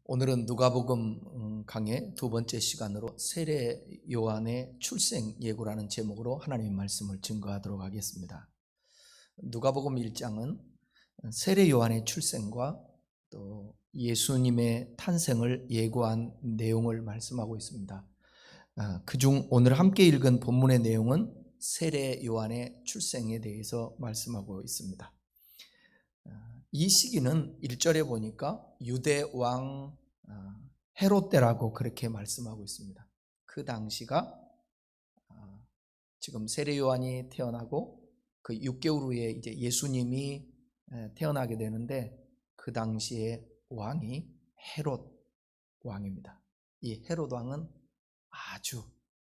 오늘은 누가복음 강의 두 번째 시간으로 세례 요한의 출생 예고라는 제목으로 하나님의 말씀을 증거하도록 하겠습니다. 누가복음 1장은 세례 요한의 출생과 또 예수님의 탄생을 예고한 내용을 말씀하고 있습니다. 그중 오늘 함께 읽은 본문의 내용은 세례 요한의 출생에 대해서 말씀하고 있습니다. 이 시기는 1절에 보니까 유대 왕 헤롯 때라고 그렇게 말씀하고 있습니다. 그 당시가 지금 세례 요한이 태어나고 그 6개월 후에 이제 예수님이 태어나게 되는데 그 당시에 왕이 헤롯 왕입니다. 이 헤롯 왕은 아주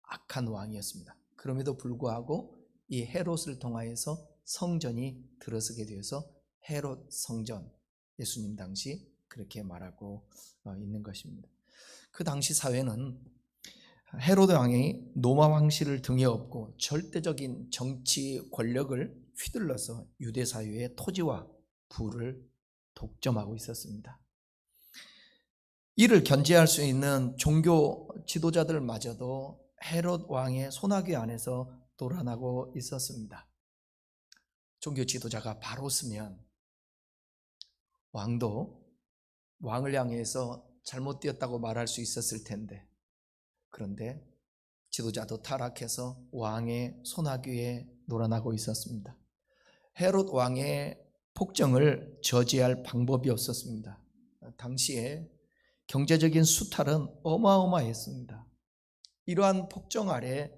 악한 왕이었습니다. 그럼에도 불구하고 이 헤롯을 통하여서 성전이 들어서게 되어서 헤롯 성전, 예수님 당시 그렇게 말하고 있는 것입니다. 그 당시 사회는 헤롯 왕이 로마 황실을 등에 업고 절대적인 정치 권력을 휘둘러서 유대 사회의 토지와 부를 독점하고 있었습니다. 이를 견제할 수 있는 종교 지도자들마저도 헤롯 왕의 손아귀 안에서 놀아나고 있었습니다. 종교 지도자가 바로 서면 왕도 왕을 향해서 잘못되었다고 말할 수 있었을 텐데, 그런데 지도자도 타락해서 왕의 손아귀에 놀아나고 있었습니다. 헤롯 왕의 폭정을 저지할 방법이 없었습니다. 당시에 경제적인 수탈은 어마어마했습니다. 이러한 폭정 아래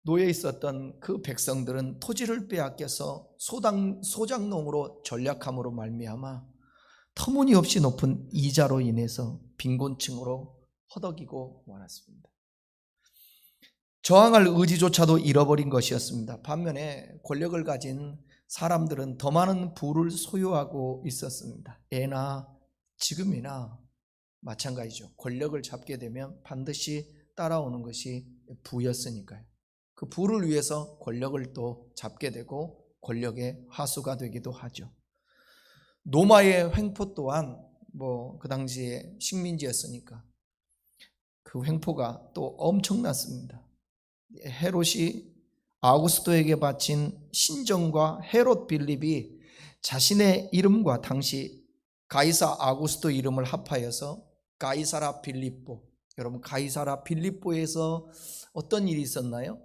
놓여 있었던 그 백성들은 토지를 빼앗겨서 소장농으로 전략함으로 말미암아 터무니없이 높은 이자로 인해서 빈곤층으로 허덕이고 말았습니다. 저항할 의지조차도 잃어버린 것이었습니다. 반면에 권력을 가진 사람들은 더 많은 부를 소유하고 있었습니다. 예나 지금이나 마찬가지죠. 권력을 잡게 되면 반드시 따라오는 것이 부였으니까요. 그 부를 위해서 권력을 또 잡게 되고 권력의 하수가 되기도 하죠. 로마의 횡포 또한 그 당시에 식민지였으니까 그 횡포가 또 엄청났습니다. 헤롯이 아우구스토에게 바친 신정과 헤롯 빌립이 자신의 이름과 당시 가이사 아구스토 이름을 합하여서 가이사라 빌립보. 여러분, 가이사라 빌립보에서 어떤 일이 있었나요?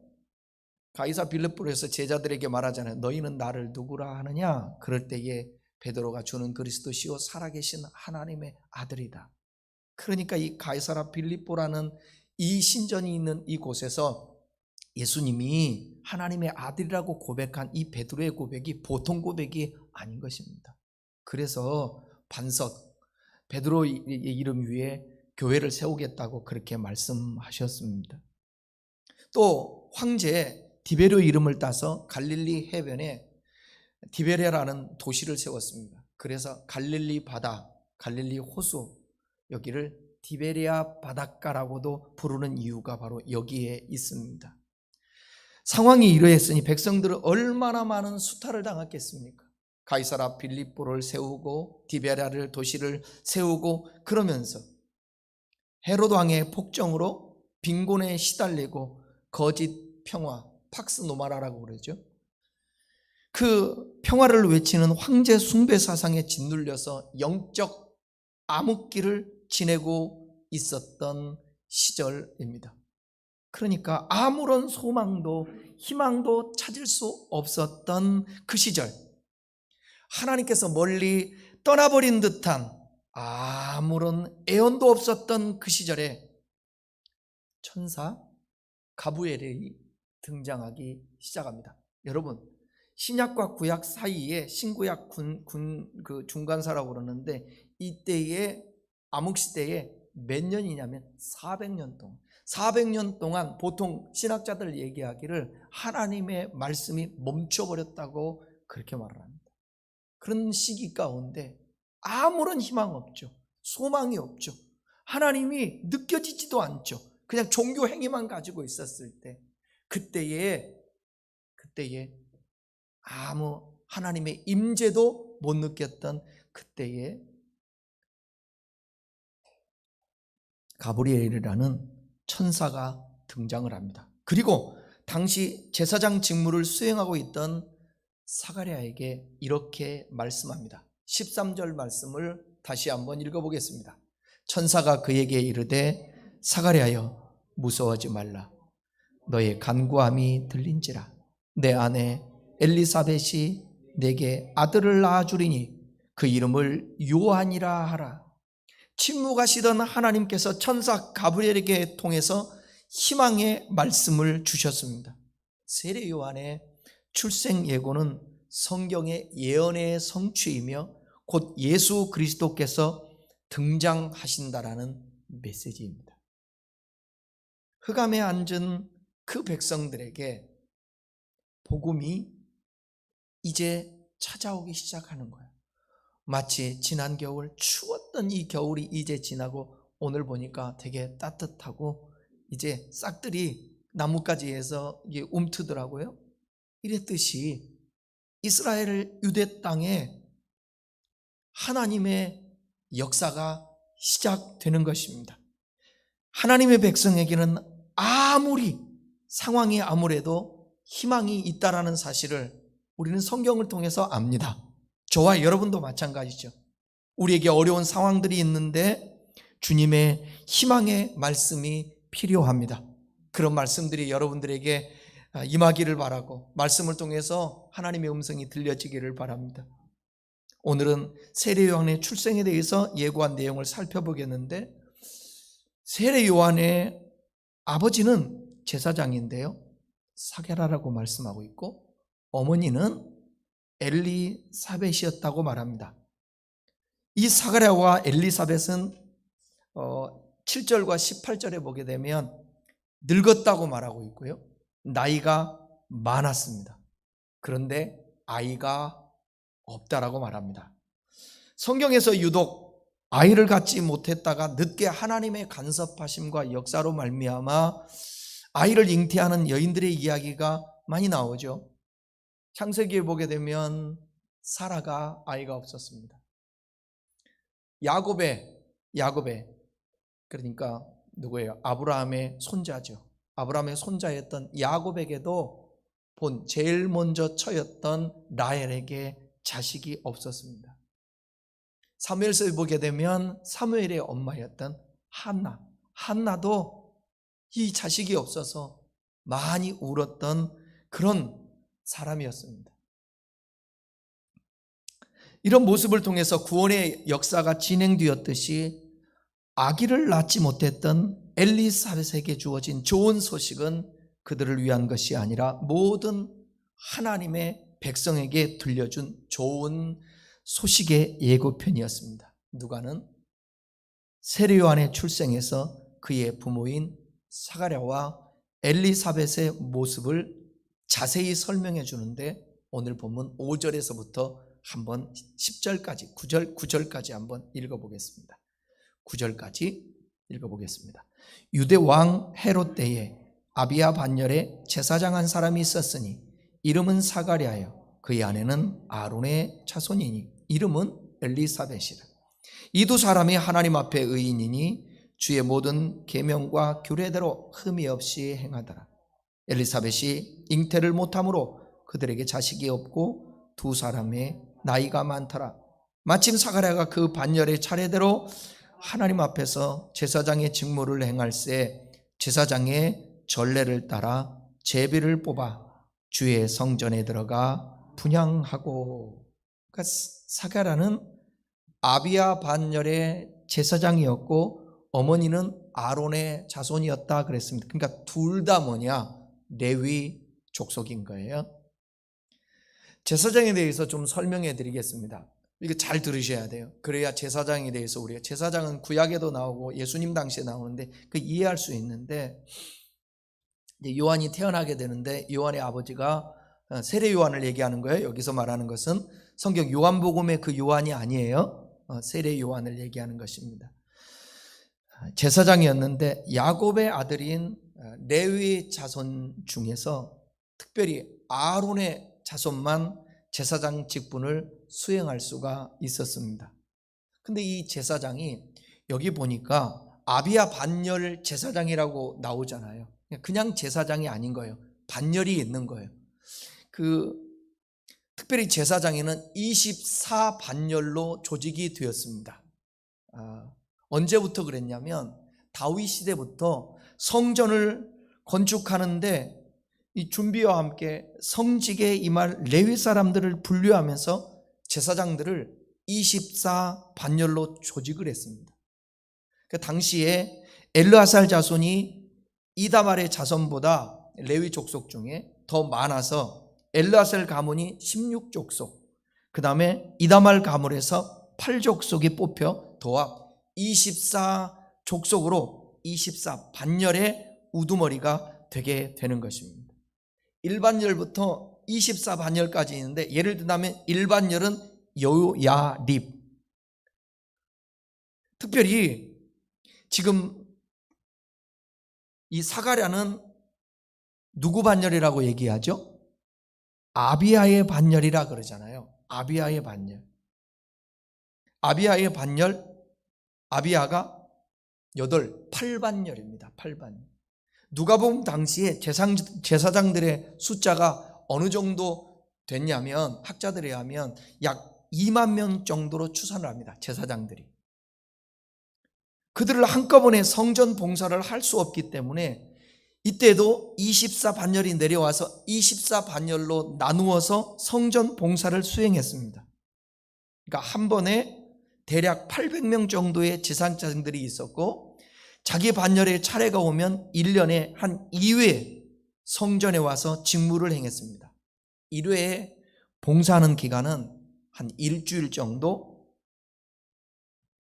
가이사 빌립보에서 제자들에게 말하잖아요. 너희는 나를 누구라 하느냐? 그럴 때에 베드로가 주는 그리스도시요 살아계신 하나님의 아들이다. 그러니까 이 가이사라 빌립보라는 이 신전이 있는 이곳에서 예수님이 하나님의 아들이라고 고백한 이 베드로의 고백이 보통 고백이 아닌 것입니다. 그래서 반석 베드로의 이름 위에 교회를 세우겠다고 그렇게 말씀하셨습니다. 또 황제 디베료 이름을 따서 갈릴리 해변에 디베레라는 도시를 세웠습니다. 그래서 갈릴리 바다, 갈릴리 호수, 여기를 디베리아 바닷가라고도 부르는 이유가 바로 여기에 있습니다. 상황이 이러했으니 백성들은 얼마나 많은 수탈을 당했겠습니까? 가이사라 빌립보를 세우고 디베리아를 도시를 세우고 그러면서 헤롯 왕의 폭정으로 빈곤에 시달리고 거짓 평화, 팍스 노마라라고 그러죠. 그 평화를 외치는 황제 숭배 사상에 짓눌려서 영적 암흑기를 지내고 있었던 시절입니다. 그러니까 아무런 소망도 희망도 찾을 수 없었던 그 시절, 하나님께서 멀리 떠나버린 듯한 아무런 애원도 없었던 그 시절에 천사 가브리엘이 등장하기 시작합니다. 여러분, 신약과 구약 사이에 신구약 그 중간사라고 그러는데, 이때의 암흑시대에 몇 년이냐면 400년 동안 400년 동안 보통 신학자들 얘기하기를 하나님의 말씀이 멈춰버렸다고 그렇게 말을 합니다. 그런 시기 가운데 아무런 희망 없죠. 소망이 없죠. 하나님이 느껴지지도 않죠. 그냥 종교 행위만 가지고 있었을 때, 그때에 아무 하나님의 임재도 못 느꼈던 그때에 가브리엘이라는 천사가 등장을 합니다. 그리고 당시 제사장 직무를 수행하고 있던 사가랴에게 이렇게 말씀합니다. 13절 말씀을 다시 한번 읽어보겠습니다. 천사가 그에게 이르되 사가랴여 무서워하지 말라. 너의 간구함이 들린지라. 내 아내 엘리사벳이 내게 아들을 낳아주리니 그 이름을 요한이라 하라. 침묵하시던 하나님께서 천사 가브리엘에게 통해서 희망의 말씀을 주셨습니다. 세례 요한의 출생 예고는 성경의 예언의 성취이며 곧 예수 그리스도께서 등장하신다라는 메시지입니다. 흑암에 앉은 그 백성들에게 복음이 이제 찾아오기 시작하는 거예요. 마치 지난 겨울 추웠던 이 겨울이 이제 지나고 오늘 보니까 되게 따뜻하고 이제 싹들이 나뭇가지에서 이게 움트더라고요. 이랬듯이 이스라엘 유대 땅에 하나님의 역사가 시작되는 것입니다. 하나님의 백성에게는 아무리 상황이 아무래도 희망이 있다라는 사실을 우리는 성경을 통해서 압니다. 저와 여러분도 마찬가지죠. 우리에게 어려운 상황들이 있는데 주님의 희망의 말씀이 필요합니다. 그런 말씀들이 여러분들에게 임하기를 바라고 말씀을 통해서 하나님의 음성이 들려지기를 바랍니다. 오늘은 세례 요한의 출생에 대해서 예고한 내용을 살펴보겠는데, 세례 요한의 아버지는 제사장인데요, 사게라라고 말씀하고 있고 어머니는 엘리사벳이었다고 말합니다. 이 사가랴와 엘리사벳은 7절과 18절에 보게 되면 늙었다고 말하고 있고요, 나이가 많았습니다. 그런데 아이가 없다라고 말합니다. 성경에서 유독 아이를 갖지 못했다가 늦게 하나님의 간섭하심과 역사로 말미암아 아이를 잉태하는 여인들의 이야기가 많이 나오죠. 창세기에 보게 되면 사라가 아이가 없었습니다. 야곱의 그러니까 누구예요? 아브라함의 손자죠. 아브라함의 손자였던 야곱에게도 제일 먼저 처였던 라헬에게 자식이 없었습니다. 사무엘서에 보게 되면 사무엘의 엄마였던 한나도 이 자식이 없어서 많이 울었던 그런 사람이었습니다. 이런 모습을 통해서 구원의 역사가 진행되었듯이 아기를 낳지 못했던 엘리사벳에게 주어진 좋은 소식은 그들을 위한 것이 아니라 모든 하나님의 백성에게 들려준 좋은 소식의 예고편이었습니다. 누가는 세례 요한의 출생에서 그의 부모인 사가랴와 엘리사벳의 모습을 자세히 설명해 주는데, 오늘 본문 5절에서부터 한번 10절까지 9절까지 한번 읽어보겠습니다. 9절까지 읽어보겠습니다. 유대 왕 헤롯 때에 아비야 반열에 제사장 한 사람이 있었으니 이름은 사가랴여, 그의 아내는 아론의 자손이니 이름은 엘리사벳이라. 이 두 사람이 하나님 앞에 의인이니 주의 모든 계명과 규례대로 흠이 없이 행하더라. 엘리사벳이 잉태를 못함으로 그들에게 자식이 없고 두 사람의 나이가 많더라. 마침 사가랴가 그 반열의 차례대로 하나님 앞에서 제사장의 직무를 행할새 제사장의 전례를 따라 제비를 뽑아 주의 성전에 들어가 분향하고. 그러니까 사가랴는 아비야 반열의 제사장이었고 어머니는 아론의 자손이었다 그랬습니다. 그러니까 둘 다 레위 족속인 거예요. 제사장에 대해서 좀 설명해 드리겠습니다. 이거 잘 들으셔야 돼요. 그래야 제사장에 대해서 우리가, 제사장은 구약에도 나오고 예수님 당시에 나오는데 그 이해할 수 있는데, 이제 요한이 태어나게 되는데 요한의 아버지가 세례 요한을 얘기하는 거예요. 여기서 말하는 것은 성경 요한복음의 그 요한이 아니에요. 세례 요한을 얘기하는 것입니다. 제사장이었는데 야곱의 아들인 레위 자손 중에서 특별히 아론의 자손만 제사장 직분을 수행할 수가 있었습니다. 근데 이 제사장이 여기 보니까 아비야 반열 제사장이라고 나오잖아요. 그냥 제사장이 아닌 거예요. 반열이 있는 거예요. 특별히 제사장에는 24반열로 조직이 되었습니다. 언제부터 그랬냐면 다윗 시대부터 성전을 건축하는데 이 준비와 함께 성직에 임할 레위 사람들을 분류하면서 제사장들을 24반열로 조직을 했습니다. 그 당시에 엘르아살 자손이 이다말의 자손보다 레위 족속 중에 더 많아서 엘르아살 가문이 16족속, 그 다음에 이다말 가문에서 8족속이 뽑혀 도합 24족속으로 24반열의 우두머리가 되게 되는 것입니다. 1반열부터 24반열까지 있는데, 예를 들면 1반열은 요야립. 특별히 지금 이 사가랴는 누구 반열이라고 얘기하죠? 아비야의 반열이라 그러잖아요. 아비야의 반열. 아비야의 반열, 아비야가 8반열입니다. 8반열. 누가복음 당시에 제사장들의 숫자가 어느 정도 됐냐면, 학자들에 의하면 약 2만 명 정도로 추산을 합니다. 제사장들이. 그들을 한꺼번에 성전 봉사를 할 수 없기 때문에 이때도 24반열이 내려와서 24반열로 나누어서 성전 봉사를 수행했습니다. 그러니까 한 번에 대략 800명 정도의 제사장들이 있었고, 자기 반열의 차례가 오면 1년에 한 2회 성전에 와서 직무를 행했습니다. 1회에 봉사하는 기간은 한 일주일 정도.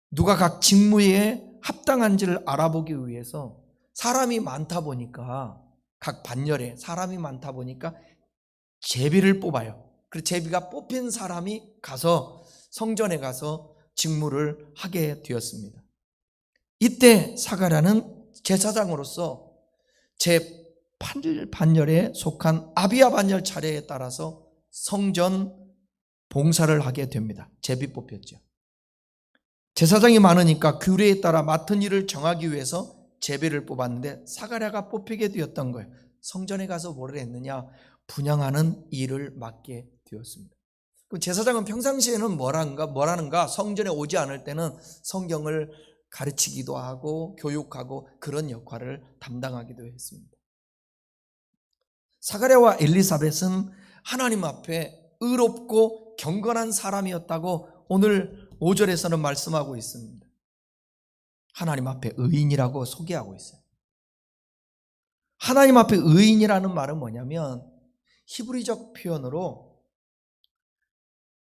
누가 각 직무에 합당한지를 알아보기 위해서 사람이 많다 보니까, 각 반열에 사람이 많다 보니까 제비를 뽑아요. 그래서 제비가 뽑힌 사람이 가서 성전에 가서 직무를 하게 되었습니다. 이때 사가랴는 제사장으로서 제8반열에 속한 아비야 반열 차례에 따라서 성전 봉사를 하게 됩니다. 제비 뽑혔죠. 제사장이 많으니까 규례에 따라 맡은 일을 정하기 위해서 제비를 뽑았는데 사가랴가 뽑히게 되었던 거예요. 성전에 가서 뭐를 했느냐? 분향하는 일을 맡게 되었습니다. 그럼 제사장은 평상시에는 뭐라는가? 성전에 오지 않을 때는 성경을 가르치기도 하고 교육하고 그런 역할을 담당하기도 했습니다. 사가랴와 엘리사벳은 하나님 앞에 의롭고 경건한 사람이었다고 오늘 5절에서는 말씀하고 있습니다. 하나님 앞에 의인이라고 소개하고 있어요. 하나님 앞에 의인이라는 말은 뭐냐면, 히브리적 표현으로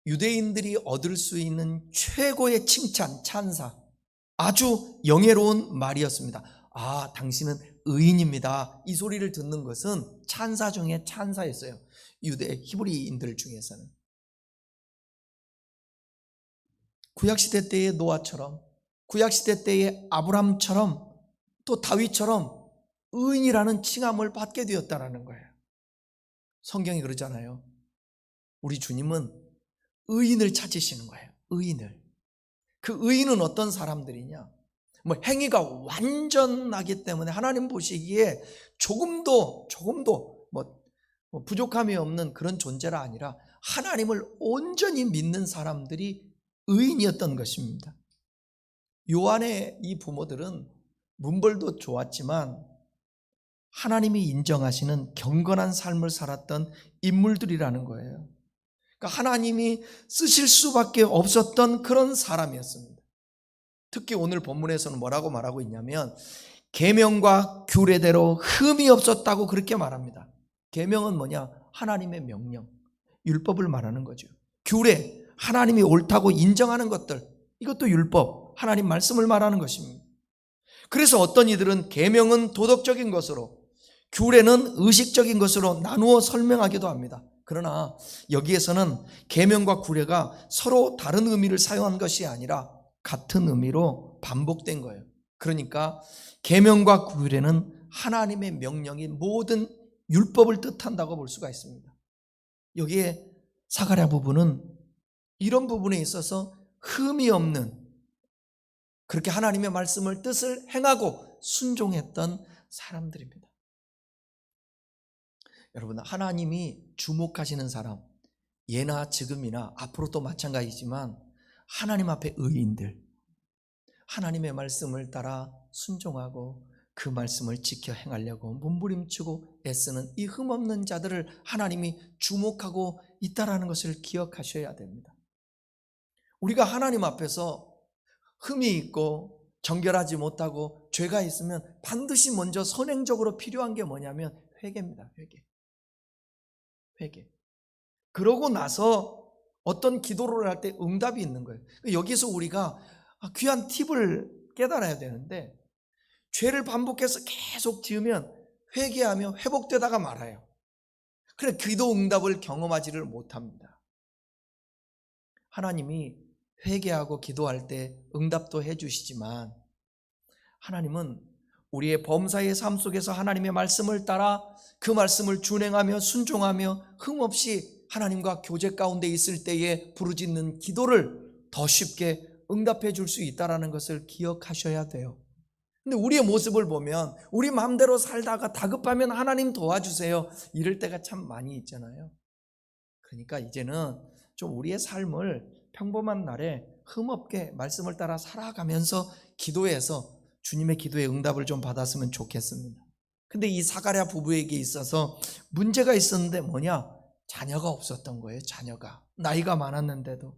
유대인들이 얻을 수 있는 최고의 칭찬, 찬사, 아주 영예로운 말이었습니다. 당신은 의인입니다. 이 소리를 듣는 것은 찬사 중에 찬사였어요. 유대 히브리인들 중에서는. 구약시대 때의 노아처럼, 구약시대 때의 아브람처럼, 또 다윗처럼 의인이라는 칭함을 받게 되었다는 거예요. 성경이 그러잖아요. 우리 주님은 의인을 찾으시는 거예요. 의인을. 그 의인은 어떤 사람들이냐? 행위가 완전하기 때문에 하나님 보시기에 조금도 부족함이 없는 그런 존재가 아니라 하나님을 온전히 믿는 사람들이 의인이었던 것입니다. 요한의 이 부모들은 문벌도 좋았지만 하나님이 인정하시는 경건한 삶을 살았던 인물들이라는 거예요. 그러니까 하나님이 쓰실 수밖에 없었던 그런 사람이었습니다. 특히 오늘 본문에서는 뭐라고 말하고 있냐면, 계명과 규례대로 흠이 없었다고 그렇게 말합니다. 계명은 뭐냐? 하나님의 명령, 율법을 말하는 거죠. 규례, 하나님이 옳다고 인정하는 것들, 이것도 율법, 하나님 말씀을 말하는 것입니다. 그래서 어떤 이들은 계명은 도덕적인 것으로, 규례는 의식적인 것으로 나누어 설명하기도 합니다. 그러나 여기에서는 계명과 규례가 서로 다른 의미를 사용한 것이 아니라 같은 의미로 반복된 거예요. 그러니까 계명과 규례는 하나님의 명령인 모든 율법을 뜻한다고 볼 수가 있습니다. 여기에 사가랴 부부는 이런 부분에 있어서 흠이 없는, 그렇게 하나님의 말씀을 뜻을 행하고 순종했던 사람들입니다. 여러분, 하나님이 주목하시는 사람, 예나 지금이나 앞으로도 마찬가지지만 하나님 앞에 의인들, 하나님의 말씀을 따라 순종하고 그 말씀을 지켜 행하려고 몸부림치고 애쓰는 이 흠없는 자들을 하나님이 주목하고 있다는 것을 기억하셔야 됩니다. 우리가 하나님 앞에서 흠이 있고 정결하지 못하고 죄가 있으면 반드시 먼저 선행적으로 필요한 게 뭐냐면 회개입니다. 회개. 그러고 나서 어떤 기도를 할 때 응답이 있는 거예요. 여기서 우리가 귀한 팁을 깨달아야 되는데, 죄를 반복해서 계속 지으면 회개하며 회복되다가 말아요. 그래 기도 응답을 경험하지를 못합니다. 하나님이 회개하고 기도할 때 응답도 해주시지만 하나님은 우리의 범사의 삶 속에서 하나님의 말씀을 따라 그 말씀을 준행하며 순종하며 흠없이 하나님과 교제 가운데 있을 때에 부르짖는 기도를 더 쉽게 응답해 줄 수 있다는 것을 기억하셔야 돼요. 근데 우리의 모습을 보면 우리 마음대로 살다가 다급하면 하나님 도와주세요 이럴 때가 참 많이 있잖아요. 그러니까 이제는 좀 우리의 삶을 평범한 날에 흠없게 말씀을 따라 살아가면서 기도해서 주님의 기도에 응답을 좀 받았으면 좋겠습니다. 근데 이 사가랴 부부에게 있어서 문제가 있었는데 뭐냐? 자녀가 없었던 거예요. 자녀가. 나이가 많았는데도.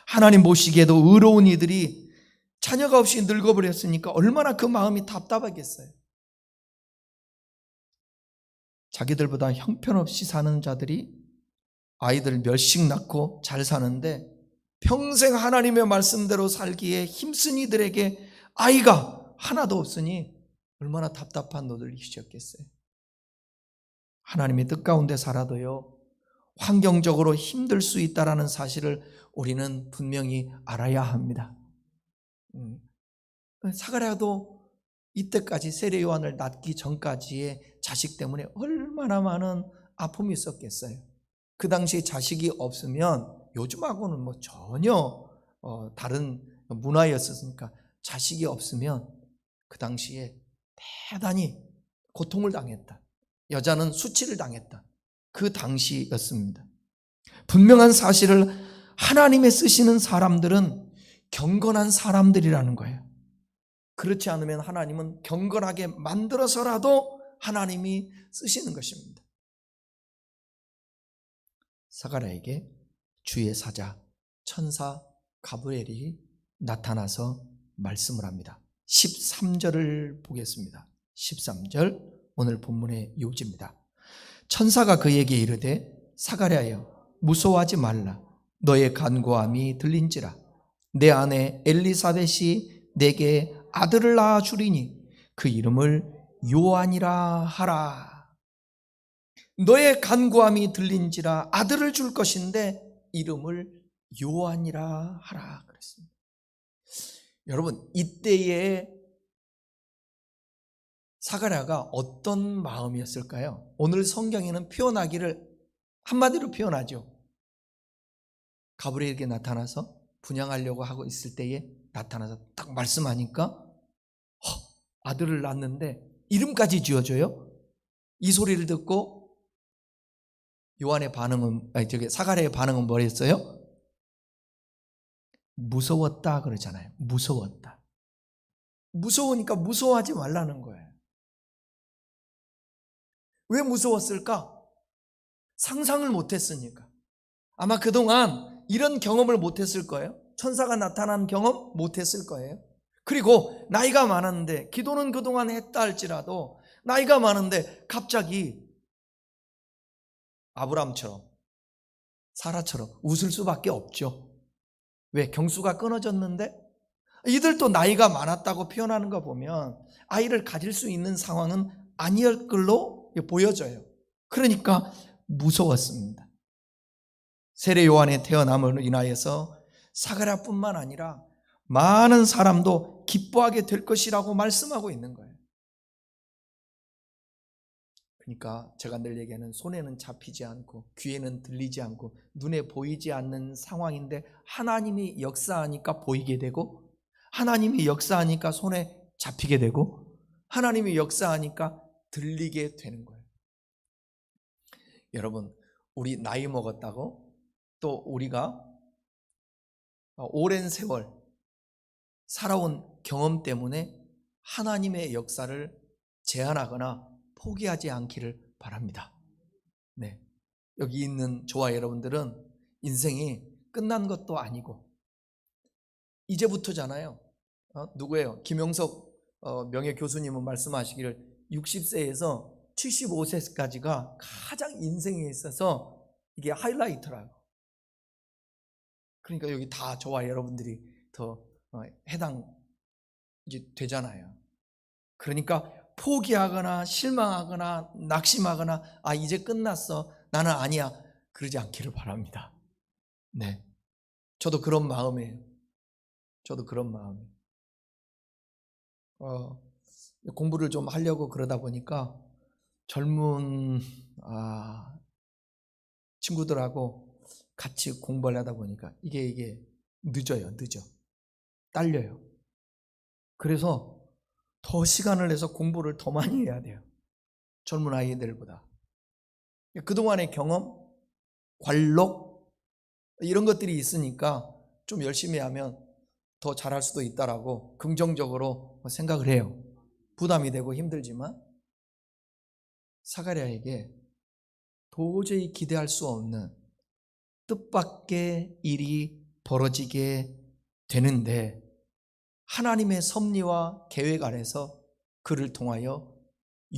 하나님 보시기에도 의로운 이들이 자녀가 없이 늙어버렸으니까 얼마나 그 마음이 답답하겠어요. 자기들보다 형편없이 사는 자들이 아이들 몇씩 낳고 잘 사는데 평생 하나님의 말씀대로 살기에 힘쓴 이들에게 아이가 하나도 없으니 얼마나 답답한 노들이셨겠어요. 하나님의 뜻 가운데 살아도요, 환경적으로 힘들 수 있다는 사실을 우리는 분명히 알아야 합니다. 사가랴도 이때까지 세례 요한을 낳기 전까지의 자식 때문에 얼마나 많은 아픔이 있었겠어요. 그 당시에 자식이 없으면 요즘하고는 뭐 전혀 다른 문화였으니까 자식이 없으면 그 당시에 대단히 고통을 당했다. 여자는 수치를 당했다. 그 당시였습니다. 분명한 사실을 하나님의 쓰시는 사람들은 경건한 사람들이라는 거예요. 그렇지 않으면 하나님은 경건하게 만들어서라도 하나님이 쓰시는 것입니다. 사가랴에게 주의 사자 천사 가브리엘이 나타나서 말씀을 합니다. 13절을 보겠습니다. 13절 오늘 본문의 요지입니다. 천사가 그에게 이르되 사가랴여 무서워하지 말라. 너의 간구함이 들린지라. 내 아내 엘리사벳이 내게 아들을 낳아 주리니 그 이름을 요한이라 하라. 너의 간구함이 들린지라 아들을 줄 것인데 이름을 요한이라 하라 그랬습니다. 여러분, 이때의 사가랴가 어떤 마음이었을까요? 오늘 성경에는 표현하기를 한마디로 표현하죠. 가브리엘에게 나타나서 분양하려고 하고 있을 때에 나타나서 딱 말씀하니까 아들을 낳았는데 이름까지 지어줘요. 이 소리를 듣고 요한의 반응은 사가랴의 반응은 뭐랬어요? 무서웠다 그러잖아요. 무서웠다. 무서우니까 무서워하지 말라는 거예요. 왜 무서웠을까? 상상을 못했으니까. 아마 그동안 이런 경험을 못했을 거예요. 천사가 나타난 경험 못했을 거예요. 그리고 나이가 많았는데, 기도는 그동안 했다 할지라도 나이가 많은데 갑자기 아브람처럼 사라처럼 웃을 수밖에 없죠. 왜? 경수가 끊어졌는데 이들도 나이가 많았다고 표현하는 거 보면 아이를 가질 수 있는 상황은 아니었 걸로 보여져요. 그러니까 무서웠습니다. 세례 요한의 태어남으로 인하여서 사가랴뿐만 아니라 많은 사람도 기뻐하게 될 것이라고 말씀하고 있는 거예요. 그러니까 제가 늘 얘기하는 손에는 잡히지 않고 귀에는 들리지 않고 눈에 보이지 않는 상황인데 하나님이 역사하니까 보이게 되고, 하나님이 역사하니까 손에 잡히게 되고 하나님이 역사하니까 들리게 되는 거예요. 여러분, 우리 나이 먹었다고 또 우리가 오랜 세월 살아온 경험 때문에 하나님의 역사를 제한하거나 포기하지 않기를 바랍니다. 네. 여기 있는 저와 여러분들은 인생이 끝난 것도 아니고 이제부터잖아요. 누구예요? 김영석 명예교수님은 말씀하시기를 60세에서 75세까지가 가장 인생에 있어서 이게 하이라이트라고. 그러니까 여기 다 저와 여러분들이 더 해당 이제 되잖아요. 그러니까 포기하거나 실망하거나 낙심하거나 이제 끝났어, 나는 아니야, 그러지 않기를 바랍니다. 네, 저도 그런 마음이에요. 저도 그런 마음이에요. 공부를 좀 하려고 그러다 보니까 젊은 친구들하고 같이 공부를 하다 보니까 이게 늦어요. 딸려요. 그래서 더 시간을 내서 공부를 더 많이 해야 돼요. 젊은 아이들보다. 그동안의 경험, 관록 이런 것들이 있으니까 좀 열심히 하면 더 잘할 수도 있다라고 긍정적으로 생각을 해요. 부담이 되고 힘들지만 사가랴에게 도저히 기대할 수 없는 뜻밖의 일이 벌어지게 되는데 하나님의 섭리와 계획 안에서 그를 통하여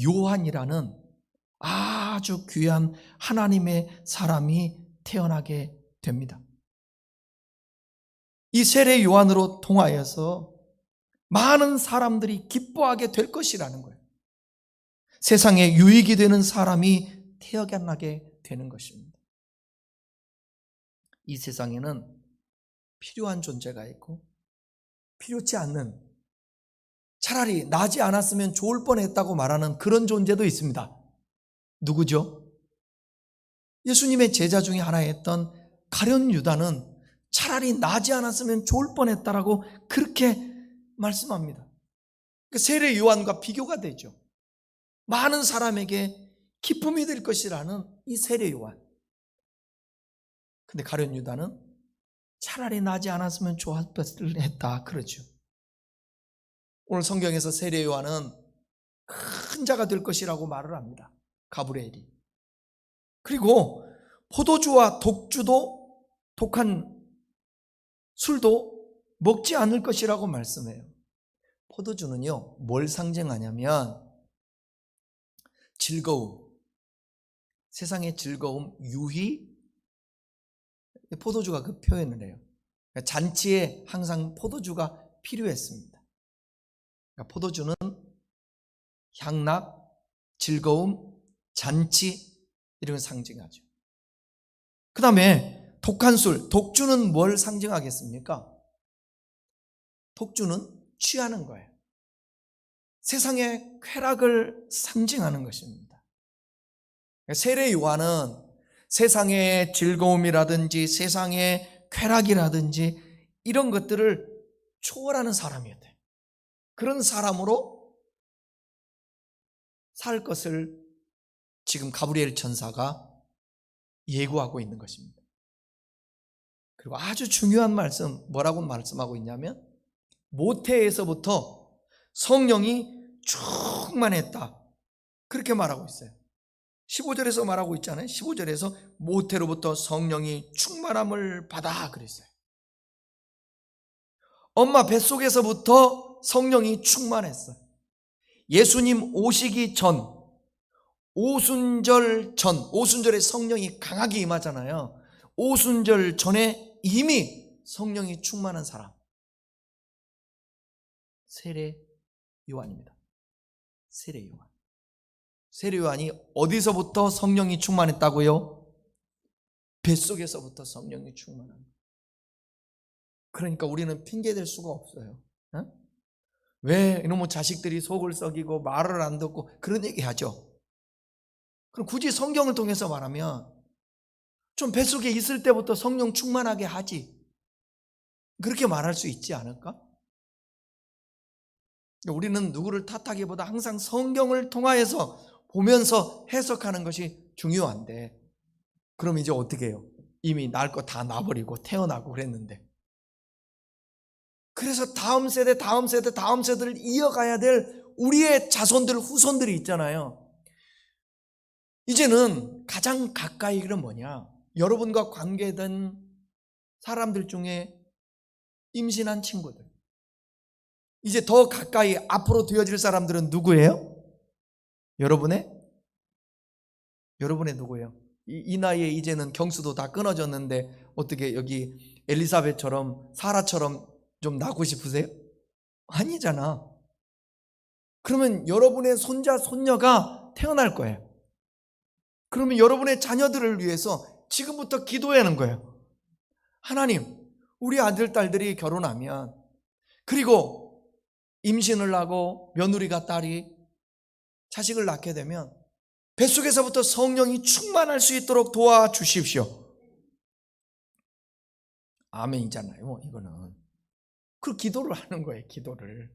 요한이라는 아주 귀한 하나님의 사람이 태어나게 됩니다. 이 세례 요한으로 통하여서 많은 사람들이 기뻐하게 될 것이라는 거예요. 세상에 유익이 되는 사람이 태어나게 되는 것입니다. 이 세상에는 필요한 존재가 있고 필요치 않는, 차라리 나지 않았으면 좋을 뻔했다고 말하는 그런 존재도 있습니다. 누구죠? 예수님의 제자 중에 하나였던 가룟 유다는 차라리 나지 않았으면 좋을 뻔했다라고 그렇게 말씀합니다. 세례 요한과 비교가 되죠. 많은 사람에게 기쁨이 될 것이라는 이 세례 요한. 근데 가룟 유다는 차라리 나지 않았으면 좋았을 했다 그러죠. 오늘 성경에서 세례 요한은 큰 자가 될 것이라고 말을 합니다. 가브리엘이. 그리고 포도주와 독주도, 독한 술도 먹지 않을 것이라고 말씀해요. 포도주는요, 뭘 상징하냐면 즐거움, 세상의 즐거움, 유희, 포도주가 그 표현을 해요. 잔치에 항상 포도주가 필요했습니다. 포도주는 향락, 즐거움, 잔치 이런 걸 상징하죠. 그 다음에 독한 술, 독주는 뭘 상징하겠습니까? 독주는 취하는 거예요. 세상의 쾌락을 상징하는 것입니다. 세례 요한은 세상의 즐거움이라든지 세상의 쾌락이라든지 이런 것들을 초월하는 사람이었대요. 그런 사람으로 살 것을 지금 가브리엘 천사가 예고하고 있는 것입니다. 그리고 아주 중요한 말씀, 뭐라고 말씀하고 있냐면 모태에서부터 성령이 충만했다, 그렇게 말하고 있어요. 15절에서 말하고 있잖아요. 15절에서 모태로부터 성령이 충만함을 받아 그랬어요. 엄마 뱃속에서부터 성령이 충만했어요. 예수님 오시기 전, 오순절 전, 오순절에 성령이 강하게 임하잖아요. 오순절 전에 이미 성령이 충만한 사람, 세례 요한입니다. 세례 요한. 세례 요한이 어디서부터 성령이 충만했다고요? 뱃속에서부터 성령이 충만합니다. 그러니까 우리는 핑계댈 수가 없어요. 왜 이놈의 자식들이 속을 썩이고 말을 안 듣고 그런 얘기 하죠. 그럼 굳이 성경을 통해서 말하면 좀 뱃속에 있을 때부터 성령 충만하게 하지, 그렇게 말할 수 있지 않을까? 우리는 누구를 탓하기보다 항상 성경을 통하여서 보면서 해석하는 것이 중요한데, 그럼 이제 어떻게 해요? 이미 날 거 다 놔버리고 태어나고 그랬는데. 그래서 다음 세대, 다음 세대, 다음 세대를 이어가야 될 우리의 자손들, 후손들이 있잖아요. 이제는 가장 가까이 는 뭐냐? 여러분과 관계된 사람들 중에 임신한 친구들. 이제 더 가까이 앞으로 되어질 사람들은 누구예요? 여러분의 누구예요? 이 나이에 이제는 경수도 다 끊어졌는데 어떻게 여기 엘리사벳처럼 사라처럼 좀 낳고 싶으세요? 아니잖아. 그러면 여러분의 손자, 손녀가 태어날 거예요. 그러면 여러분의 자녀들을 위해서 지금부터 기도해야 하는 거예요. 하나님, 우리 아들, 딸들이 결혼하면, 그리고 임신을 하고 며느리가 딸이 자식을 낳게 되면 뱃속에서부터 성령이 충만할 수 있도록 도와주십시오. 아멘이잖아요, 이거는. 그 기도를 하는 거예요, 기도를.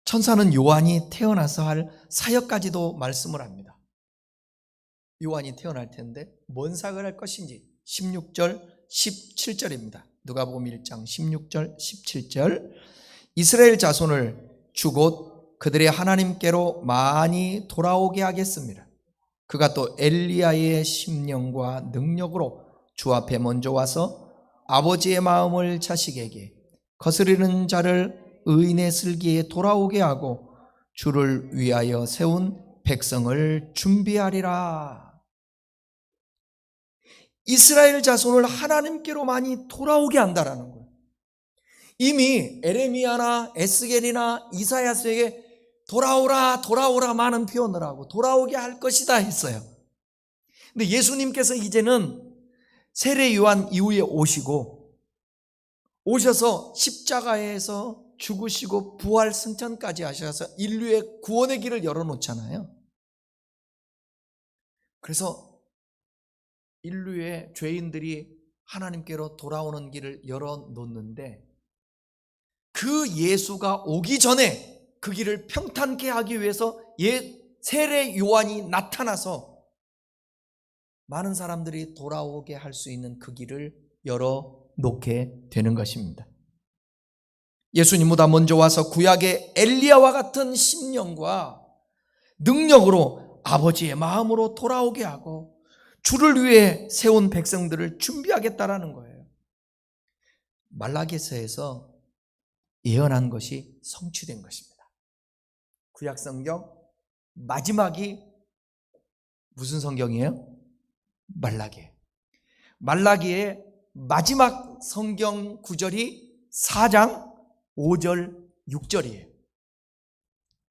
천사는 요한이 태어나서 할 사역까지도 말씀을 합니다. 요한이 태어날 텐데 뭔 사역을 할 것인지 16절, 17절입니다. 누가복음 1장 16절, 17절. 이스라엘 자손을 주곧 그들의 하나님께로 많이 돌아오게 하겠습니다. 그가 또 엘리야의 심령과 능력으로 주 앞에 먼저 와서 아버지의 마음을 자식에게, 거스르는 자를 의인의 슬기에 돌아오게 하고 주를 위하여 세운 백성을 준비하리라. 이스라엘 자손을 하나님께로 많이 돌아오게 한다라는 거예요. 이미 에레미야나 에스겔이나 이사야서에게 돌아오라 돌아오라 많은 표현을 하고 돌아오게 할 것이다 했어요. 근데 예수님께서 이제는 세례 요한 이후에 오셔서 십자가에서 죽으시고 부활 승천까지 하셔서 인류의 구원의 길을 열어놓잖아요. 그래서 인류의 죄인들이 하나님께로 돌아오는 길을 열어놓는데, 그 예수가 오기 전에 그 길을 평탄케 하기 위해서 세례 요한이 나타나서 많은 사람들이 돌아오게 할 수 있는 그 길을 열어놓게 되는 것입니다. 예수님보다 먼저 와서 구약의 엘리야와 같은 심령과 능력으로 아버지의 마음으로 돌아오게 하고 주를 위해 세운 백성들을 준비하겠다라는 거예요. 말라기서에서 예언한 것이 성취된 것입니다. 구약 성경 마지막이 무슨 성경이에요? 말라기의 마지막 성경 구절이 4장 5절 6절이에요.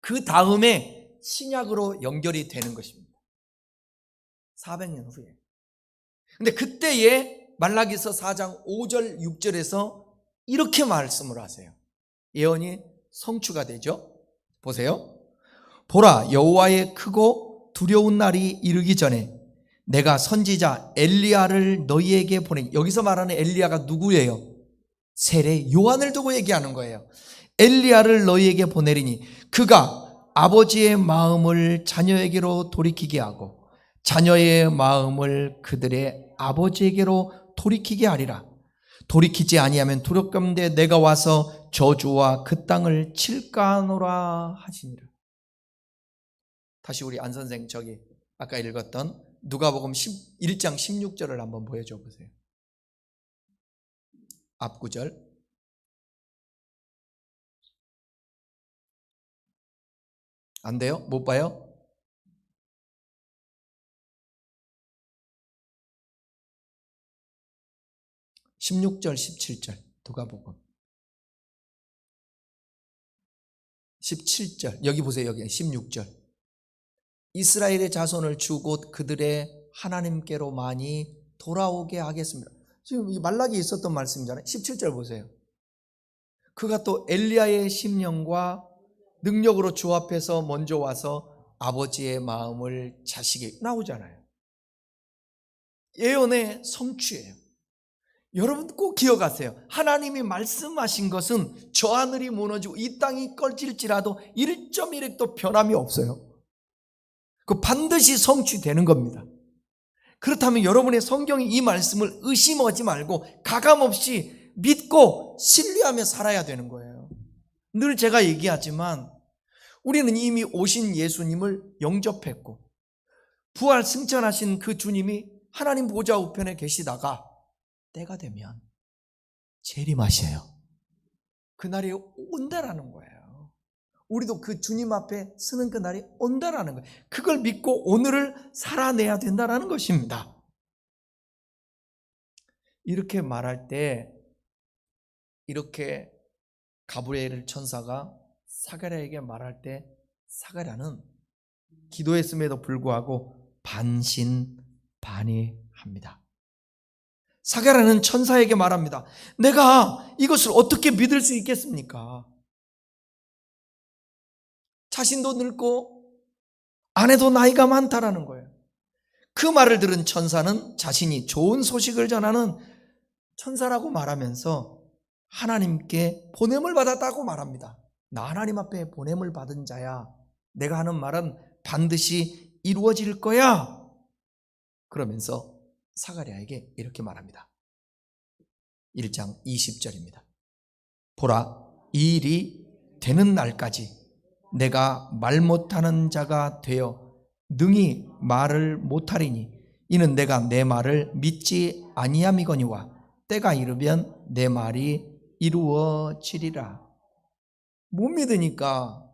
그 다음에 신약으로 연결이 되는 것입니다. 400년 후에. 근데 그때의 말라기서 4장 5절 6절에서 이렇게 말씀을 하세요. 예언이 성취가 되죠. 보세요. 보라, 여호와의 크고 두려운 날이 이르기 전에 내가 선지자 엘리야를 너희에게 보내니. 여기서 말하는 엘리야가 누구예요? 세례 요한을 두고 얘기하는 거예요. 엘리야를 너희에게 보내리니 그가 아버지의 마음을 자녀에게로 돌이키게 하고 자녀의 마음을 그들의 아버지에게로 돌이키게 하리라. 돌이키지 아니하면 두렵건대 내가 와서 저주와 그 땅을 칠까노라 하시니라. 다시 우리 안 선생 아까 읽었던 누가복음 1장 16절을 한번 보여줘 보세요. 앞구절. 안 돼요? 못 봐요? (16절) (17절) 누가복음 17절 여기 보세요. 여기 16절. 이스라엘의 자손을 주 곧 그들의 하나님께로 많이 돌아오게 하겠습니다. 지금 이 말라기에 있었던 말씀이잖아요. 17절 보세요. 그가 또 엘리야의 심령과 능력으로 주 앞에서 먼저 와서 아버지의 마음을 자식에게 나오잖아요. 예언의 성취예요. 여러분 꼭 기억하세요. 하나님이 말씀하신 것은 저 하늘이 무너지고 이 땅이 꺼질지라도 1.1획도 변함이 없어요. 그 반드시 성취되는 겁니다. 그렇다면 여러분의 성경이 이 말씀을 의심하지 말고 가감없이 믿고 신뢰하며 살아야 되는 거예요. 늘 제가 얘기하지만 우리는 이미 오신 예수님을 영접했고 부활 승천하신 그 주님이 하나님 보좌 우편에 계시다가 때가 되면 재림하셔요. 그날이 온다라는 거예요. 우리도 그 주님 앞에 서는 그날이 온다라는 거예요. 그걸 믿고 오늘을 살아내야 된다라는 것입니다. 이렇게 말할 때 이렇게 가브리엘 천사가 사가랴에게 말할 때 사가랴는 기도했음에도 불구하고 반신반의합니다. 사가랴는 천사에게 말합니다. 내가 이것을 어떻게 믿을 수 있겠습니까? 자신도 늙고 아내도 나이가 많다라는 거예요. 그 말을 들은 천사는 자신이 좋은 소식을 전하는 천사라고 말하면서 하나님께 보냄을 받았다고 말합니다. 나 하나님 앞에 보냄을 받은 자야. 내가 하는 말은 반드시 이루어질 거야. 그러면서 사가랴에게 이렇게 말합니다. 1장 20절입니다. 보라, 이 일이 되는 날까지 내가 말 못하는 자가 되어 능히 말을 못하리니 이는 내가 내 말을 믿지 아니함이거니와 때가 이르면 내 말이 이루어지리라. 못 믿으니까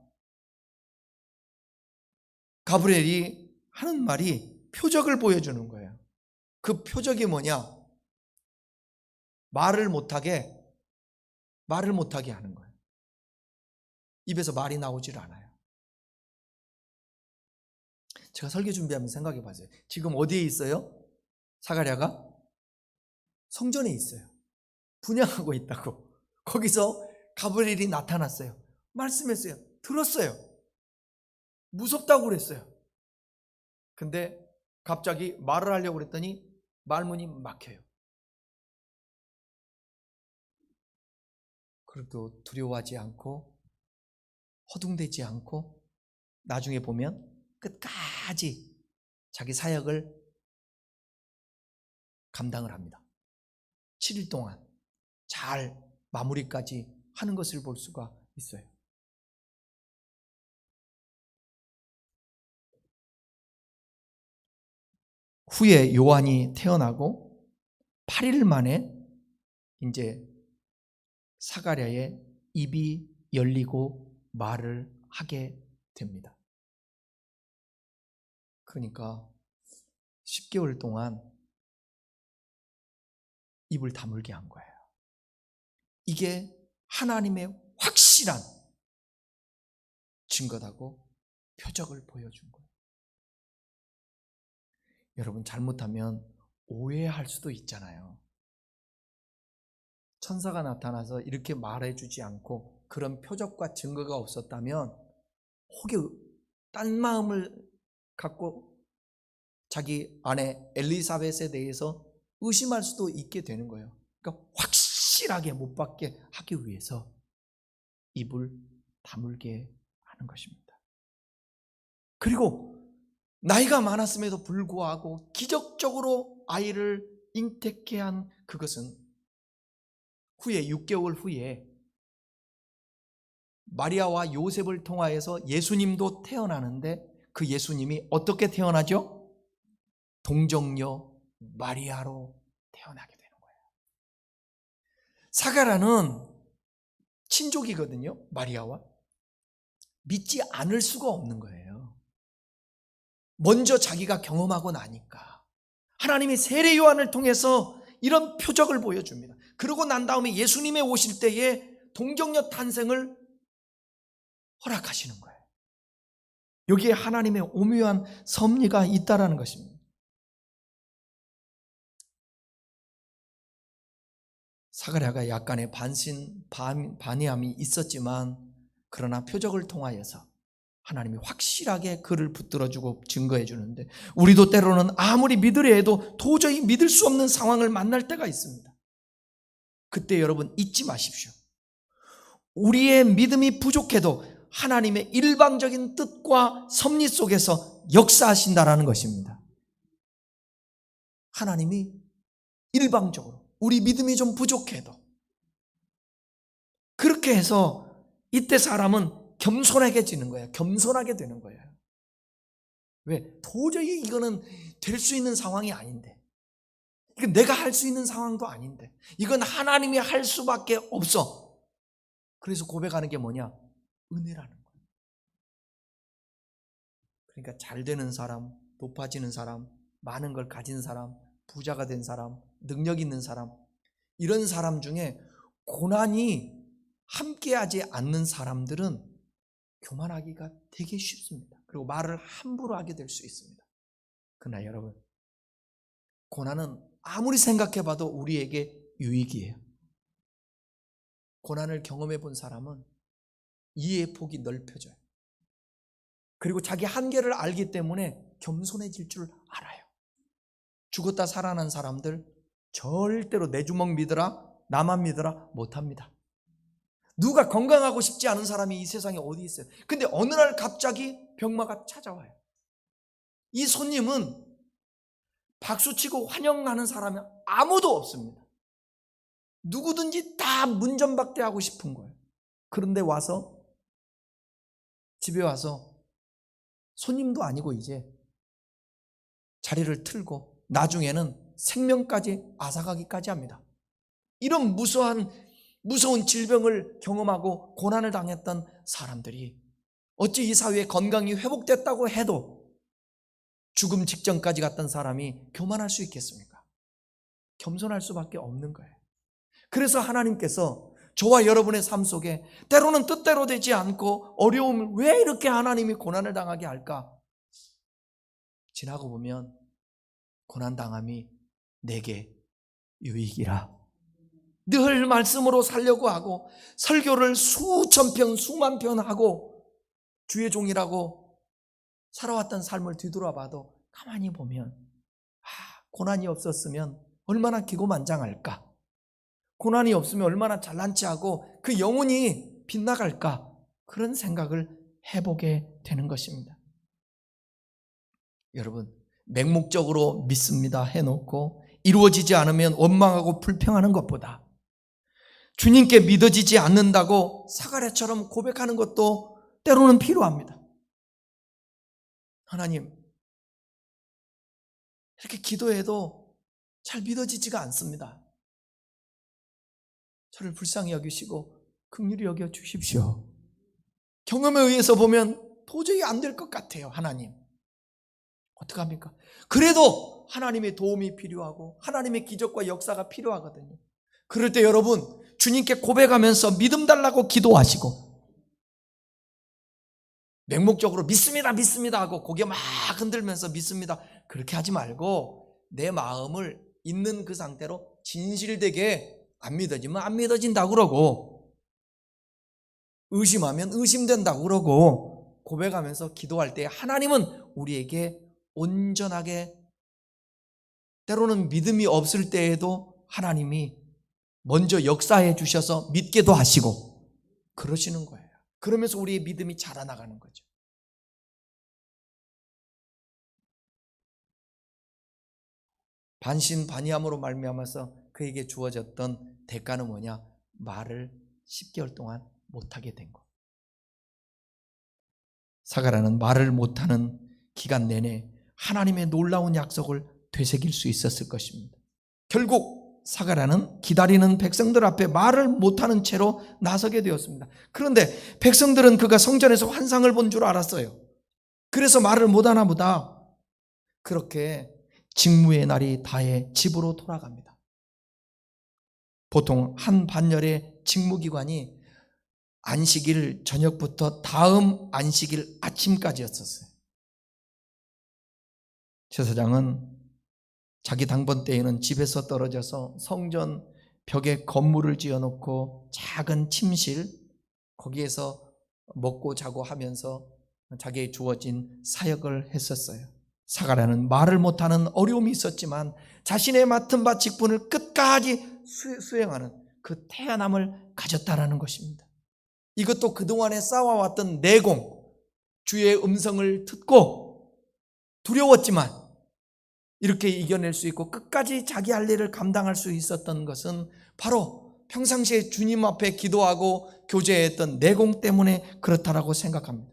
가브리엘이 하는 말이 표적을 보여주는 거예요. 그 표적이 뭐냐? 말을 못하게 하는 거예요. 입에서 말이 나오질 않아요. 제가 설교 준비하면서 생각해 봤어요. 지금 어디에 있어요? 사가랴가? 성전에 있어요. 분향하고 있다고. 거기서 가브리엘이 나타났어요. 말씀했어요. 들었어요. 무섭다고 그랬어요. 근데 갑자기 말을 하려고 그랬더니 말문이 막혀요. 그래도 두려워하지 않고 허둥대지 않고 나중에 보면 끝까지 자기 사역을 감당을 합니다. 7일 동안 잘 마무리까지 하는 것을 볼 수가 있어요. 후에 요한이 태어나고 8일 만에 이제 사가랴의 입이 열리고 말을 하게 됩니다. 그러니까 10개월 동안 입을 다물게 한 거예요. 이게 하나님의 확실한 증거다고 표적을 보여준 거예요. 여러분 잘못하면 오해할 수도 있잖아요. 천사가 나타나서 이렇게 말해주지 않고 그런 표적과 증거가 없었다면 혹여 딴 마음을 갖고 자기 아내 엘리사벳에 대해서 의심할 수도 있게 되는 거예요. 그러니까 확실하게 못 받게 하기 위해서 입을 다물게 하는 것입니다. 그리고 나이가 많았음에도 불구하고 기적적으로 아이를 잉태케 한 그것은 후에 6개월 후에 마리아와 요셉을 통하여서 예수님도 태어나는데 그 예수님이 어떻게 태어나죠? 동정녀 마리아로 태어나게 되는 거예요. 사가랴는 친족이거든요. 마리아와. 믿지 않을 수가 없는 거예요. 먼저 자기가 경험하고 나니까 하나님이 세례 요한을 통해서 이런 표적을 보여줍니다. 그러고 난 다음에 예수님의 오실 때에 동정녀 탄생을 허락하시는 거예요. 여기에 하나님의 오묘한 섭리가 있다라는 것입니다. 사가랴가 약간의 반의함이 있었지만 그러나 표적을 통하여서 하나님이 확실하게 그를 붙들어주고 증거해 주는데 우리도 때로는 아무리 믿으려 해도 도저히 믿을 수 없는 상황을 만날 때가 있습니다. 그때 여러분 잊지 마십시오. 우리의 믿음이 부족해도 하나님의 일방적인 뜻과 섭리 속에서 역사하신다라는 것입니다. 하나님이 일방적으로 우리 믿음이 좀 부족해도 그렇게 해서 이때 사람은 겸손해지는 거예요. 겸손하게 되는 거예요. 왜? 도저히 이거는 될 수 있는 상황이 아닌데, 이건 내가 할 수 있는 상황도 아닌데, 이건 하나님이 할 수밖에 없어. 그래서 고백하는 게 뭐냐? 은혜라는 거예요. 그러니까 잘 되는 사람, 높아지는 사람, 많은 걸 가진 사람, 부자가 된 사람, 능력 있는 사람, 이런 사람 중에 고난이 함께하지 않는 사람들은 교만하기가 되게 쉽습니다. 그리고 말을 함부로 하게 될 수 있습니다. 그러나 여러분, 고난은 아무리 생각해봐도 우리에게 유익이에요. 고난을 경험해 본 사람은 이해의 폭이 넓혀져요. 그리고 자기 한계를 알기 때문에 겸손해질 줄 알아요. 죽었다 살아난 사람들 절대로 내 주먹 믿으라, 나만 믿으라 못합니다. 누가 건강하고 싶지 않은 사람이 이 세상에 어디 있어요? 근데 어느 날 갑자기 병마가 찾아와요. 이 손님은 박수치고 환영하는 사람이 아무도 없습니다. 누구든지 다 문전박대하고 싶은 거예요. 그런데 와서 집에 와서 손님도 아니고 이제 자리를 틀고 나중에는 생명까지 앗아가기까지 합니다. 이런 무서운 질병을 경험하고 고난을 당했던 사람들이 어찌 이 사회에 건강이 회복됐다고 해도 죽음 직전까지 갔던 사람이 교만할 수 있겠습니까? 겸손할 수밖에 없는 거예요. 그래서 하나님께서 저와 여러분의 삶 속에 때로는 뜻대로 되지 않고 어려움을 왜 이렇게 하나님이 고난을 당하게 할까? 지나고 보면 고난당함이 내게 유익이라. 늘 말씀으로 살려고 하고 설교를 수천 편 수만 편 하고 주의 종이라고 살아왔던 삶을 뒤돌아봐도 가만히 보면 고난이 없었으면 얼마나 기고만장할까? 고난이 없으면 얼마나 잘난 체하고 그 영혼이 빗나갈까? 그런 생각을 해보게 되는 것입니다. 여러분, 맹목적으로 믿습니다 해놓고 이루어지지 않으면 원망하고 불평하는 것보다 주님께 믿어지지 않는다고 사가랴처럼 고백하는 것도 때로는 필요합니다. 하나님, 이렇게 기도해도 잘 믿어지지가 않습니다. 저를 불쌍히 여기시고 긍휼히 여겨 주십시오. 경험에 의해서 보면 도저히 안 될 것 같아요. 하나님, 어떡합니까? 그래도 하나님의 도움이 필요하고 하나님의 기적과 역사가 필요하거든요. 그럴 때 여러분, 주님께 고백하면서 믿음 달라고 기도하시고 맹목적으로 믿습니다 하고 고개 막 흔들면서 믿습니다 그렇게 하지 말고 내 마음을 있는 그 상태로 진실되게 안 믿어지면 안 믿어진다고 그러고 의심하면 의심된다고 그러고 고백하면서 기도할 때 하나님은 우리에게 온전하게, 때로는 믿음이 없을 때에도 하나님이 먼저 역사해 주셔서 믿게도 하시고 그러시는 거예요. 그러면서 우리의 믿음이 자라나가는 거죠. 반신반의함으로 말미암아서 그에게 주어졌던 대가는 뭐냐? 말을 10개월 동안 못하게 된 것. 사가랴는 말을 못하는 기간 내내 하나님의 놀라운 약속을 되새길 수 있었을 것입니다. 결국 사가랴는 기다리는 백성들 앞에 말을 못하는 채로 나서게 되었습니다. 그런데 백성들은 그가 성전에서 환상을 본 줄 알았어요. 그래서 말을 못하나 보다. 그렇게 직무의 날이 다해 집으로 돌아갑니다. 보통 한 반열의 직무기관이 안식일 저녁부터 다음 안식일 아침까지였었어요. 제사장은 자기 당번 때에는 집에서 떨어져서 성전 벽에 건물을 지어놓고 작은 침실, 거기에서 먹고 자고 하면서 자기의 주어진 사역을 했었어요. 사가랴는 말을 못하는 어려움이 있었지만 자신의 맡은 바 직분을 끝까지 수행하는 그 태어남을 가졌다라는 것입니다. 이것도 그동안에 쌓아왔던 내공, 주의 음성을 듣고 두려웠지만 이렇게 이겨낼 수 있고 끝까지 자기 할 일을 감당할 수 있었던 것은 바로 평상시에 주님 앞에 기도하고 교제했던 내공 때문에 그렇다라고 생각합니다.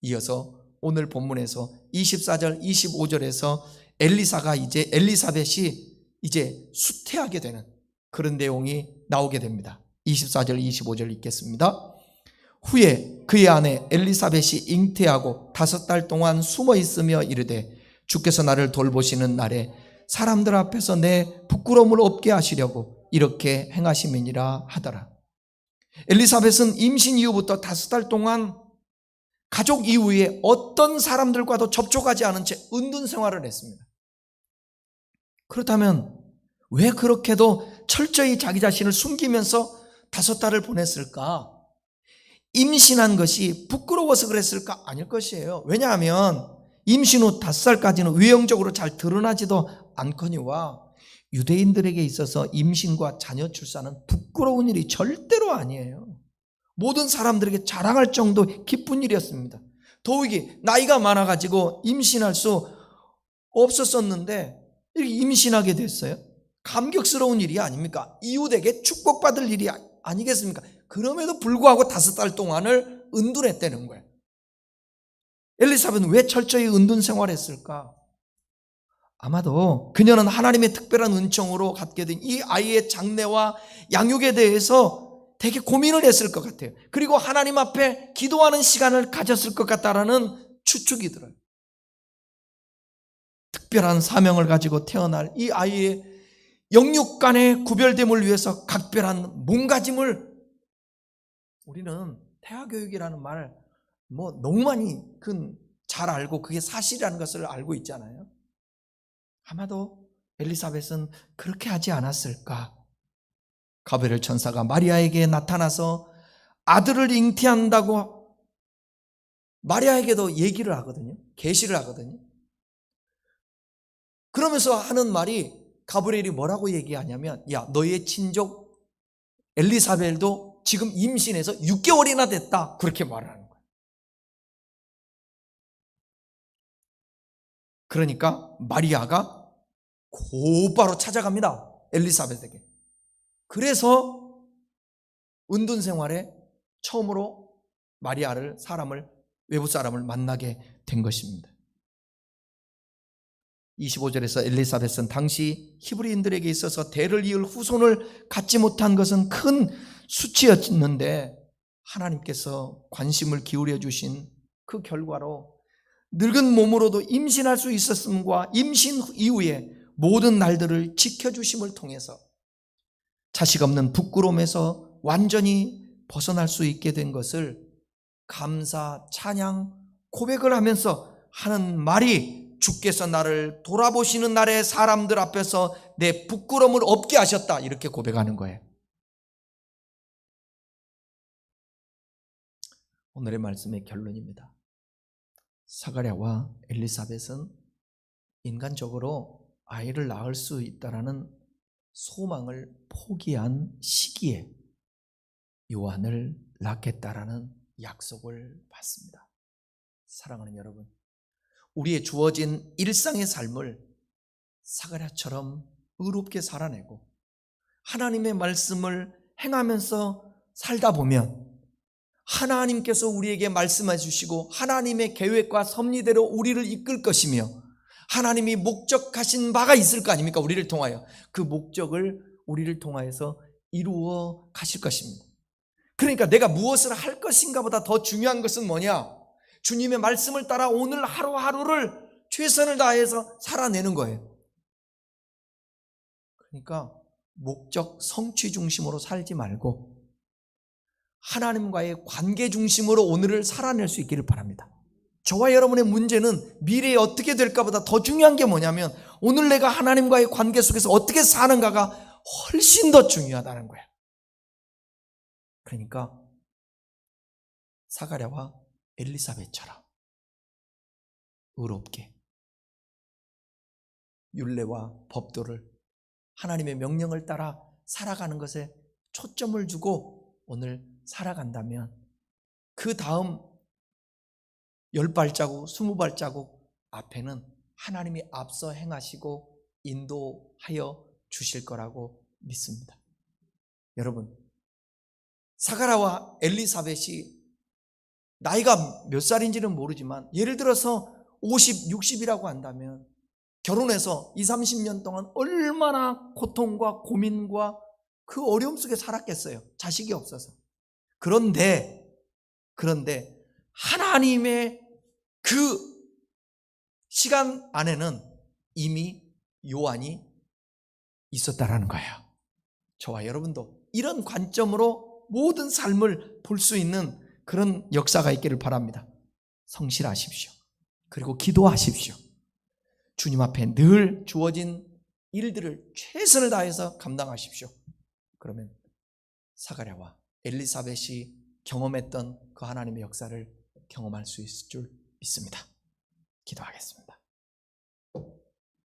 이어서 오늘 본문에서 24절, 25절에서 엘리사벳이 이제 수태하게 되는 그런 내용이 나오게 됩니다. 24절, 25절 읽겠습니다. 후에 그의 아내 엘리사벳이 잉태하고 5달 동안 숨어 있으며 이르되 주께서 나를 돌보시는 날에 사람들 앞에서 내 부끄러움을 없게 하시려고 이렇게 행하심이니라 하더라. 엘리사벳은 임신 이후부터 5달 동안 가족 이후에 어떤 사람들과도 접촉하지 않은 채 은둔 생활을 했습니다. 그렇다면 왜 그렇게도 철저히 자기 자신을 숨기면서 5달을 보냈을까? 임신한 것이 부끄러워서 그랬을까? 아닐 것이에요. 왜냐하면 임신 후 5살까지는 외형적으로 잘 드러나지도 않거니와 유대인들에게 있어서 임신과 자녀 출산은 부끄러운 일이 절대로 아니에요. 모든 사람들에게 자랑할 정도 기쁜 일이었습니다. 더욱이 나이가 많아가지고 임신할 수 없었었는데 이렇게 임신하게 됐어요. 감격스러운 일이 아닙니까? 이웃에게 축복받을 일이 아니겠습니까? 그럼에도 불구하고 5달 동안을 은둔했다는 거예요. 엘리사벳은 왜 철저히 은둔 생활했을까? 아마도 그녀는 하나님의 특별한 은총으로 갖게 된 이 아이의 장래와 양육에 대해서 되게 고민을 했을 것 같아요. 그리고 하나님 앞에 기도하는 시간을 가졌을 것 같다라는 추측이 들어요. 특별한 사명을 가지고 태어날 이 아이의 영육간의 구별됨을 위해서 각별한 몸가짐을, 우리는 태아교육이라는 말 너무 많이 잘 알고 그게 사실이라는 것을 알고 있잖아요. 아마도 엘리사벳은 그렇게 하지 않았을까? 가브리엘 천사가 마리아에게 나타나서 아들을 잉태한다고 마리아에게도 얘기를 하거든요. 계시를 하거든요. 그러면서 하는 말이, 가브리엘이 뭐라고 얘기하냐면, 야, 너의 친족 엘리사벨도 지금 임신해서 6개월이나 됐다, 그렇게 말하는 거예요. 그러니까 마리아가 곧바로 찾아갑니다, 엘리사벳에게. 그래서 은둔 생활에 처음으로 마리아를, 외부 사람을 만나게 된 것입니다. 25절에서 엘리사벳은 당시 히브리인들에게 있어서 대를 이을 후손을 갖지 못한 것은 큰 수치였는데 하나님께서 관심을 기울여 주신 그 결과로 늙은 몸으로도 임신할 수 있었음과 임신 이후에 모든 날들을 지켜주심을 통해서 자식 없는 부끄러움에서 완전히 벗어날 수 있게 된 것을 감사, 찬양, 고백을 하면서 하는 말이, 주께서 나를 돌아보시는 날에 사람들 앞에서 내 부끄러움을 없게 하셨다, 이렇게 고백하는 거예요. 오늘의 말씀의 결론입니다. 사가랴와 엘리사벳은 인간적으로 아이를 낳을 수 있다라는 소망을 포기한 시기에 요한을 낳겠다라는 약속을 받습니다. 사랑하는 여러분, 우리의 주어진 일상의 삶을 사가랴처럼 의롭게 살아내고 하나님의 말씀을 행하면서 살다 보면 하나님께서 우리에게 말씀해 주시고 하나님의 계획과 섭리대로 우리를 이끌 것이며 하나님이 목적하신 바가 있을 거 아닙니까? 우리를 통하여 그 목적을 우리를 통하여서 이루어 가실 것입니다. 그러니까 내가 무엇을 할 것인가 보다 더 중요한 것은 뭐냐? 주님의 말씀을 따라 오늘 하루하루를 최선을 다해서 살아내는 거예요. 그러니까 목적 성취 중심으로 살지 말고 하나님과의 관계 중심으로 오늘을 살아낼 수 있기를 바랍니다. 저와 여러분의 문제는 미래에 어떻게 될까 보다 더 중요한 게 뭐냐면 오늘 내가 하나님과의 관계 속에서 어떻게 사는가가 훨씬 더 중요하다는 거예요. 그러니까 사가랴와 엘리사벳처럼 의롭게 율례와 법도를 하나님의 명령을 따라 살아가는 것에 초점을 두고 오늘 살아간다면 그 다음 10발자국, 20발자국 앞에는 하나님이 앞서 행하시고 인도하여 주실 거라고 믿습니다. 여러분, 사가랴와 엘리사벳이 나이가 몇 살인지는 모르지만 예를 들어서 50, 60이라고 한다면 결혼해서 20, 30년 동안 얼마나 고통과 고민과 그 어려움 속에 살았겠어요. 자식이 없어서. 그런데 하나님의 그 시간 안에는 이미 요한이 있었다라는 거예요. 저와 여러분도 이런 관점으로 모든 삶을 볼 수 있는 그런 역사가 있기를 바랍니다. 성실하십시오. 그리고 기도하십시오. 주님 앞에 늘 주어진 일들을 최선을 다해서 감당하십시오. 그러면 사가랴와 엘리사벳이 경험했던 그 하나님의 역사를 경험할 수 있을 줄 믿습니다. 기도하겠습니다.